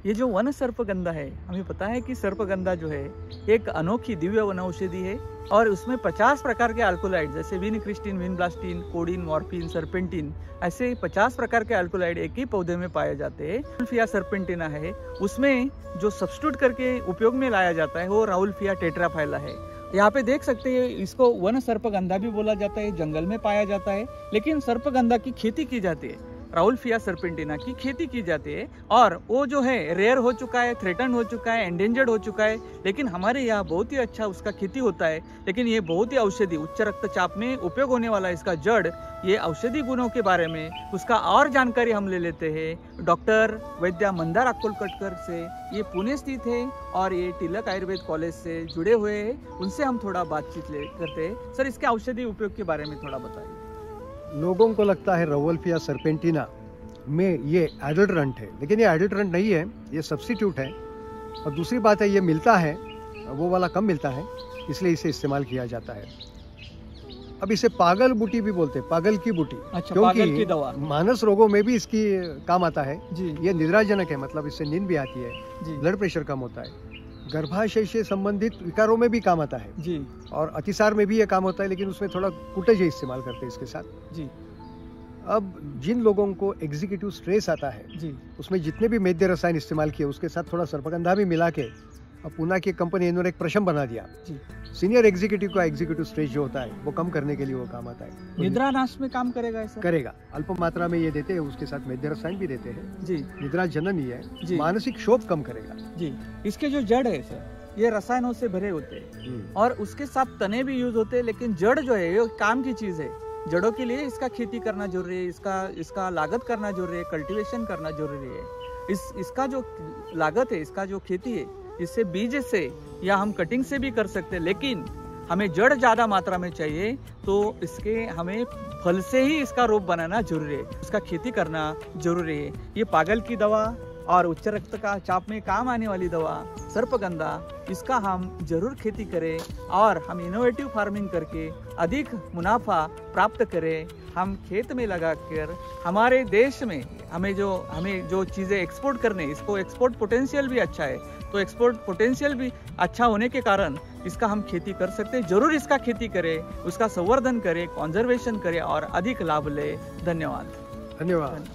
ये जो वन सर्पगंधा है, हमें पता है कि सर्पगंधा जो है एक अनोखी दिव्य वनौषधि है और उसमें 50 प्रकार के अल्कोलाइड जैसे विनक्रिस्टिन, विनब्लास्टिन, कोडीन, मॉर्फिन, सर्पेंटिन ऐसे 50 प्रकार के अल्कोलाइड एक ही पौधे में पाए जाते हैं। राउल्फिया सर्पेंटिना है, उसमें जो सब्स्टिट्यूट करके उपयोग में लाया जाता है वो राउल्फिया टेट्राफाइला है। यहाँ पे देख सकते हैं, इसको वन सर्पगंधा भी बोला जाता है, जंगल में पाया जाता है, लेकिन सर्पगंधा की खेती की जाती है, राउल्फिया सर्पेंटिना की खेती की जाती है और वो जो है रेयर हो चुका है, थ्रेटन हो चुका है, एंडेंजर्ड हो चुका है, लेकिन हमारे यहाँ बहुत ही अच्छा उसका खेती होता है। लेकिन ये बहुत ही औषधि, उच्च रक्तचाप में उपयोग होने वाला इसका जड़, ये औषधि गुणों के बारे में उसका और जानकारी हम ले लेते हैं डॉक्टर वैद्य मंदार अक्कोलकटकर से। ये पुणे स्थित है और ये तिलक आयुर्वेद कॉलेज से जुड़े हुए हैं, उनसे हम थोड़ा बातचीत करते हैं। सर, इसके औषधि उपयोग के बारे में थोड़ा बताइए। लोगों को लगता है राउल्फिया सर्पेंटिना में ये एडल्ट्रेंट है, लेकिन ये एडल्ट्रेंट नहीं है, ये सब्स्टिट्यूट है। और दूसरी बात है, ये मिलता है, वो वाला कम मिलता है, इसलिए इसे इस्तेमाल किया जाता है। अब इसे पागल बूटी भी बोलते हैं, पागल की बूटी। अच्छा, पागल की दवा। मानस रोगों में भी इसकी काम आता है जी। ये निद्राजनक है, मतलब इससे नींद भी आती है जी। ब्लड प्रेशर कम होता है, गर्भाशय से संबंधित विकारों में भी काम आता है जी। और अतिसार में भी ये काम होता है, लेकिन उसमें थोड़ा कुटज इस्तेमाल करते हैं इसके साथ। जी। अब जिन लोगों को एग्जीक्यूटिव स्ट्रेस आता है जी। उसमें जितने भी मेद्य रसायन इस्तेमाल किए उसके साथ थोड़ा सर्पगंधा भी मिला के अब पूना की कंपनी इन्होंने एक प्रशम बना दिया। जी। सीनियर एग्जीक्यूटिव का एग्जीक्यूटिव स्ट्रेस जो होता है वो कम करने के लिए वो काम आता है। निद्रा नाश में काम करेगा ऐसा? करेगा, अल्प मात्रा में ये देते हैं, उसके साथ मेद्य रसायन भी देते हैं। जी। निद्रा जनन ही है, जी। मानसिक शोक कम करेगा। जी। इसके जो जड़ है सर, ये रसायनों से भरे होते हैं और उसके साथ तने भी यूज होते हैं, लेकिन जड़ जो है ये काम की चीज है। जड़ों के लिए इसका खेती करना जरूरी है, इसका लागत करना जरूरी है, कल्टीवेशन करना जरूरी है। इसका जो लागत है, इसका जो खेती है, इससे बीज से या हम कटिंग से भी कर सकते हैं, लेकिन हमें जड़ ज्यादा मात्रा में चाहिए तो इसके हमें फल से ही इसका रोप बनाना जरूरी है, इसका खेती करना जरूरी है। ये पागल की दवा और उच्च रक्त का चाप में काम आने वाली दवा सर्पगंधा, इसका हम जरूर खेती करें और हम इनोवेटिव फार्मिंग करके अधिक मुनाफा प्राप्त करें। हम खेत में लगाकर हमारे देश में हमें जो चीज़ें एक्सपोर्ट करने, इसको एक्सपोर्ट पोटेंशियल भी अच्छा है, तो एक्सपोर्ट पोटेंशियल भी अच्छा होने के कारण इसका हम खेती कर सकते हैं। जरूर इसका खेती करें, उसका संवर्धन करें, कंजर्वेशन करें और अधिक लाभ ले। धन्यवाद। धन्यवाद।